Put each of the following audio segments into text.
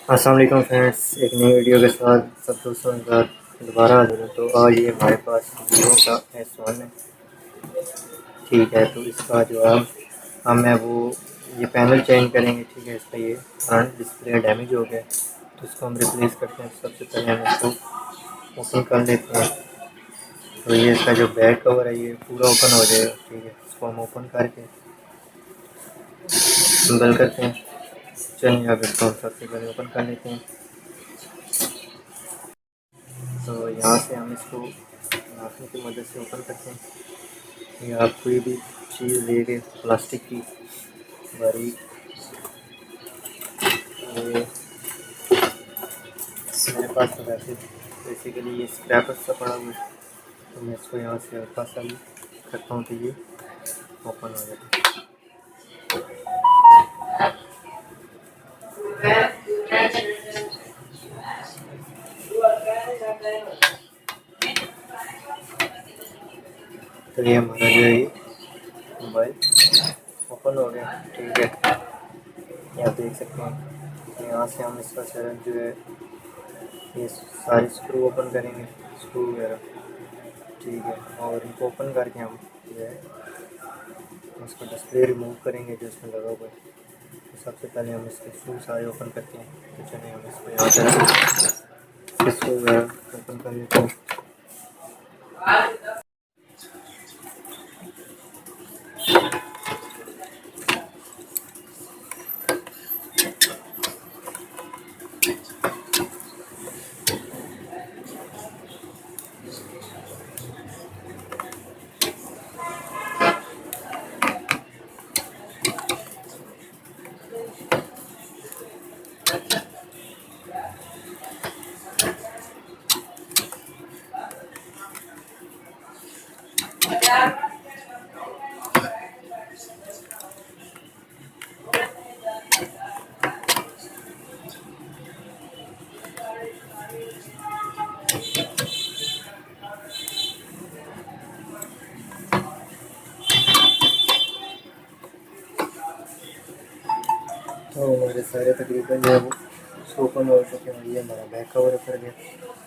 अस्सलाम वालेकुम फ्रेंड्स, एक नई वीडियो के साथ सब दोस्तों के साथ दोबारा हाजिर हूँ। तो आज ये हमारे पास वीवो का S1 है। ठीक है, तो इसका जो हम है वो ये पैनल चेंज करेंगे। ठीक है, इसका ये फ्रंट डिस्प्ले डैमेज हो गया, तो इसको हम रिप्लेस करते हैं। सबसे पहले हम इसको ओपन कर लेते हैं। तो ये इसका जो बैक कवर है ये पूरा ओपन हो जाएगा। ठीक है, इसको हम ओपन करके सिंगल करते हैं। चलिए अब इसको हम सबसे पहले ओपन कर लेते हैं। तो यहाँ से हम इसको नाखून की मदद से ओपन करते हैं। या आप कोई भी चीज़ ले के प्लास्टिक की बारीक, ये मेरे पास तो वैसे बेसिकली ये स्क्रैपर सा पड़ा हुआ है, तो मैं इसको यहाँ से हल्का सा भी करता हूँ तो ये ओपन हो जाता है। तो ये हमारा जो है ये मोबाइल ओपन हो गया। ठीक है, ये आप देख सकते हैं। तो यहाँ से हम इसका सारा जो है ये सारे स्क्रू ओपन करेंगे, स्क्रू वगैरह। ठीक है, और इनको ओपन करके हम जो है उसका डिस्प्ले रिमूव करेंगे जो इसमें लगा हुआ है। तो सबसे पहले हम इसके स्क्रू सारे ओपन करते हैं। तो चलिए हम इसको यहाँ से स्क्रू वगैरह ओपन कर लेते हैं। तो हमारे सारे तकरीबन जो है वो ओपन हो चुके हैं। ये हमारा बैक कवर कर गया।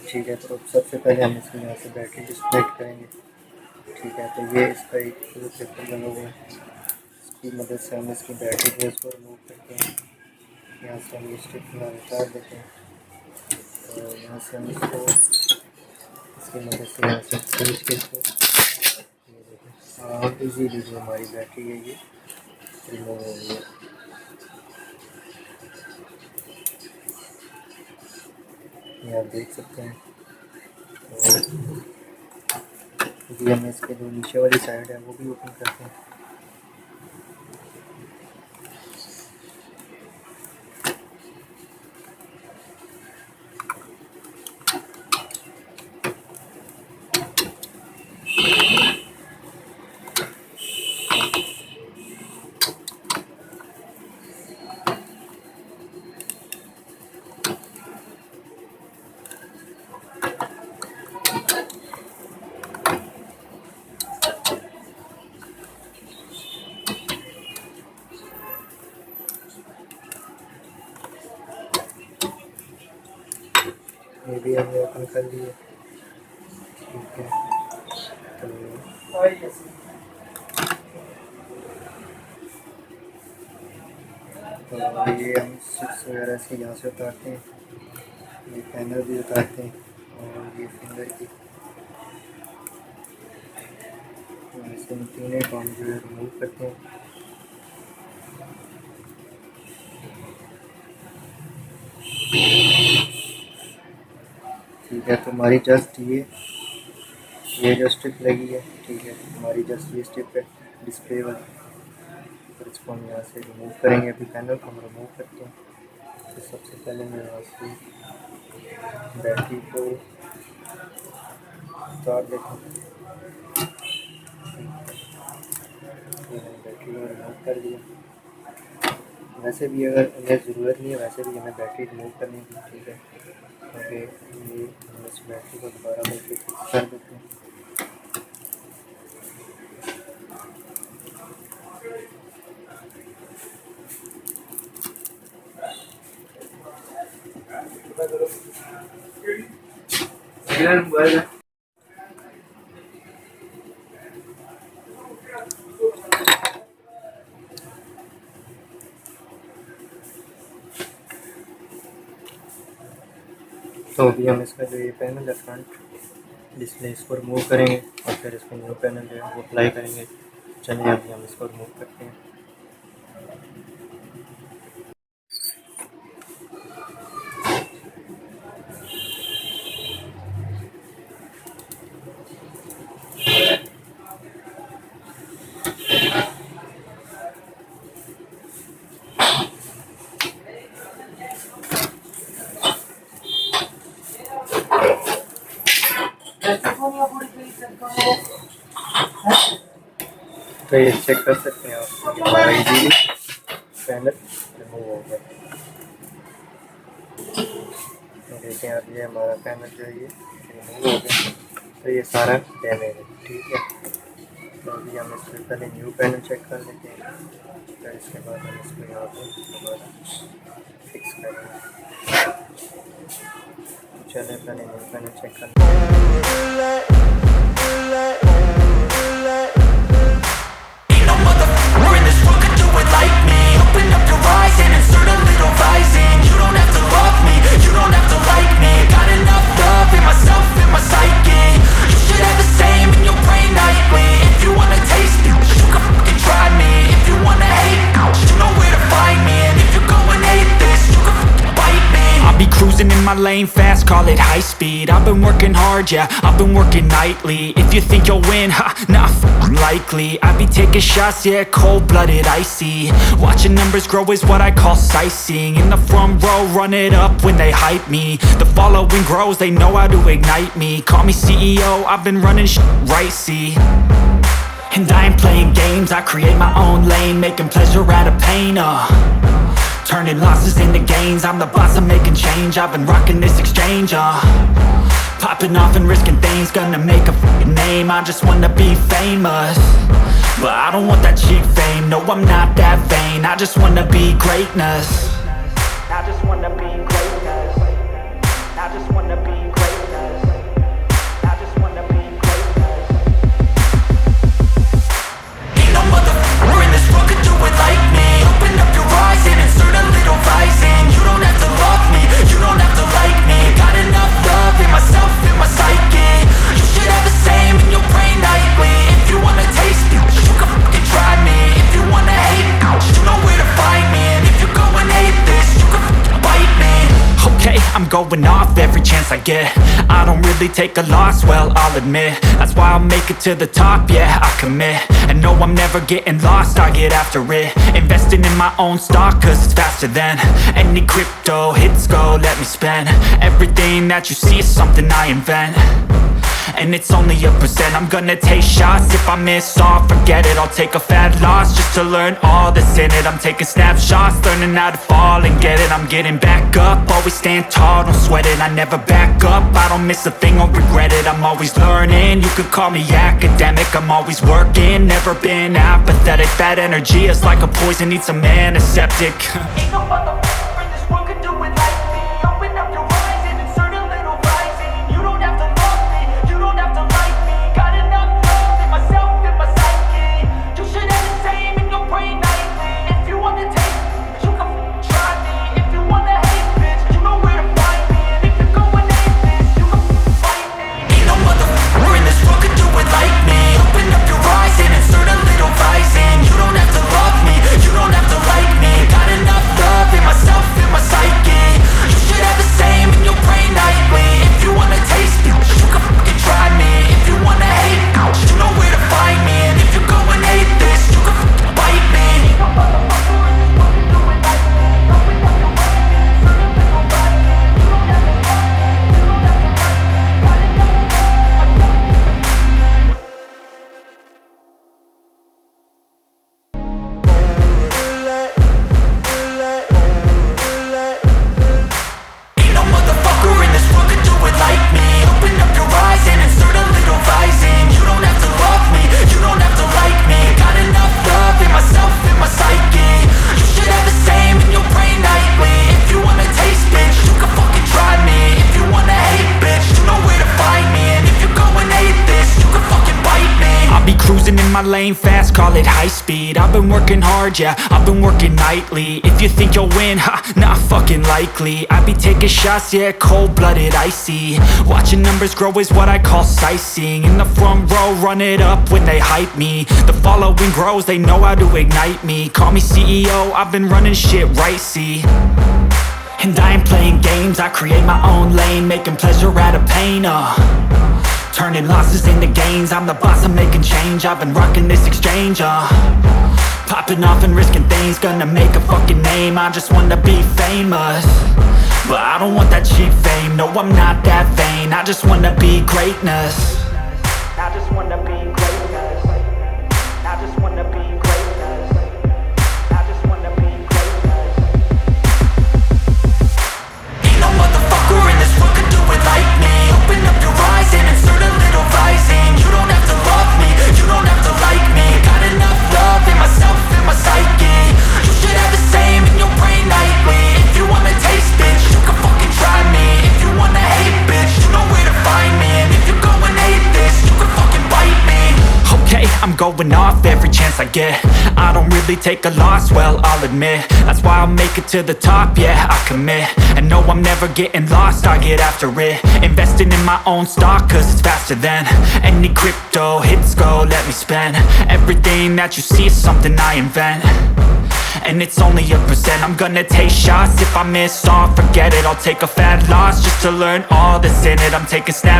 ठीक है, तो सबसे पहले हम इसमें यहाँ से बैटरी डिस्कनेक्ट करेंगे। ठीक है, तो ये इसका एक पेपर लगा हुआ है, इसकी मदद से हम इसकी बैटरी को इसको रिमूव करते हैं। यहाँ से हम ये स्टिक उतार देते हैं। तो यहाँ से हम इसको इसकी मदद से यहाँ से खींच के इसको ये देखें ईजीली जो हमारी बैटरी है ये रिमूव हो गई है। ये आप देख सकते हैं। तो हम इसके जो नीचे वाली साइड है वो भी ओपन करते हैं। ये भी हमने ओपन कर लिया। ठीक है, तो ये हम चिप्स वगैरह से यहाँ से उतारते हैं। ये पैनल भी उतारते हैं और ये फिंगर की ऐसे तीनों को हम जो है रिमूव करते हैं। ठीक है, तो हमारी जस्ट ये जो स्ट्रिप लगी है, ठीक है, हमारी जस्ट ये स्ट्रिप है डिस्प्ले वाली। तो इसको हम यहाँ से रिमूव करेंगे। अभी पैनल को हम रिमूव करते हैं। तो सबसे पहले मैं यहाँ से बैटरी को उतार देता हूँ। बैटरी को रिमूव कर दिया। वैसे भी अगर हमें ज़रूरत नहीं है, वैसे भी हमें बैटरी रिमूव करनी थी। ठीक है, क्योंकि ये हम इस बैटरी को दोबारा बैटरी फिक्स कर देते हैं। तो अभी हम इसका जो ये पैनल है फ्रंट डिस्प्ले इसको रिमूव करेंगे और फिर इसमें न्यू पैनल जो है वो अप्लाई करेंगे। चलिए अभी हम इसको रिमूव करते हैं। तो ये चेक कर सकते हैं आप, हमारा इजीली पैनल रिमूव हो गया। देखें आप, ये हमारा पैनल जो है ये रिमूव हो गया। तो ये सारा डैमेज है, ठीक है। तो अभी हम इसमें पहले न्यू पैनल चेक कर लेते हैं, फिर इसके बाद हम इसको यहाँ पर दोबारा फिक्स करेंगे। चले पहले न्यू पैनल चेक कर लेते हैं। Cruising in my lane fast, call it high speed. I've been working hard, yeah, I've been working nightly. If you think you'll win, ha, not likely. I be taking shots, yeah, cold-blooded, icy. Watching numbers grow is what I call sightseeing. In the front row, run it up when they hype me. The following grows, they know how to ignite me. Call me CEO, I've been running right, see. And I ain't playing games, I create my own lane, making pleasure out of pain, turning losses into gains. I'm the boss, I'm making change. I've been rocking this exchange, popping off and risking things. Gonna make a f***ing name. I just wanna be famous, but I don't want that cheap fame. No, I'm not that vain. I just wanna be greatness. I just wanna be greatness. I just wanna be greatness. I just wanna be greatness. Ain't no motherfucker in this world could do it like me. Open up your eyes and insert a little rising. You don't have to love me, you don't have to like me. Got enough love in myself, in my psyche. You should have the same in your brain nightly. If you wanna taste me, you can fucking try me. If you wanna hate, you know where to find me. And if you go and hate this, you can fucking bite me. Okay, I'm going off every chance I get. I don't really take a loss, well, I'll admit. That's why I'll make it to the top, yeah, I commit. And no, I'm never getting lost, I get after it. Investing in my own stock, cause it's faster than any crypto hits go, let me spend. Everything that you see is something I invent, and it's only a percent. I'm gonna take shots, if I miss all, forget it. I'll take a fat loss just to learn all that's in it. I'm taking snapshots, learning how to fall and get it. I'm getting back up, always stand tall, don't sweat it. I never back up, I don't miss a thing or regret it. I'm always learning, you could call me academic. I'm always working, never been apathetic. That energy is like a poison, needs some antiseptic. Ain't no motherfucker in this world could do it like me. Open up your eyes and insert a little rising. You don't have to love me, you don't have to like me. Got enough love in myself, in my psyche. You should have the same in your brain nightly. If you wanna taste me, you can try me. If you wanna hate, bitch, you know where to find me. And if you go and hate this, you can fight me. Ain't no motherfucker in this world could do it like me. Open up your eyes and insert a little rising. You don't have to love me, you don't have to like me. Got enough love my lane fast, call it high speed. I've been working hard, yeah, I've been working nightly. If you think you'll win, ha, not fucking likely. I be taking shots, yeah, cold-blooded, icy. Watching numbers grow is what I call sightseeing. In the front row, run it up when they hype me. The following grows, they know how to ignite me. Call me CEO, I've been running shit right, see. And I ain't playing games, I create my own lane, making pleasure out of pain, turning losses into gains. I'm the boss, I'm making change. I've been rocking this exchange, popping off and risking things. Gonna make a fucking name, I just wanna be famous. But I don't want that cheap fame, no I'm not that vain. I just wanna be greatness. I just wanna be greatness. I just wanna be greatness. I just wanna be greatness. Ain't no motherfucker in this world could do it like me. Open up your eyes and insert a little rising. You don't have to love me, you don't have to like me. Got enough love in myself, in my psyche. You should have the same in your brain nightly. If you wanna taste, bitch, you can fucking try me. If you wanna hate, bitch, you know where to find me. And if you go and hate this, you can fucking bite me. Okay, I'm going off every chance I get. I don't really take a loss, well, I'll admit. That's why I'll make it to the top, yeah, I commit. And no, I'm never getting lost, I get after it. Investing in my own stock, cause it's faster than any crypto hits go, let me spend. Everything that you see is something I invent. And it's only a percent. I'm gonna take shots, if I miss all, forget it. I'll take a fat loss just to learn all that's in it. I'm taking snaps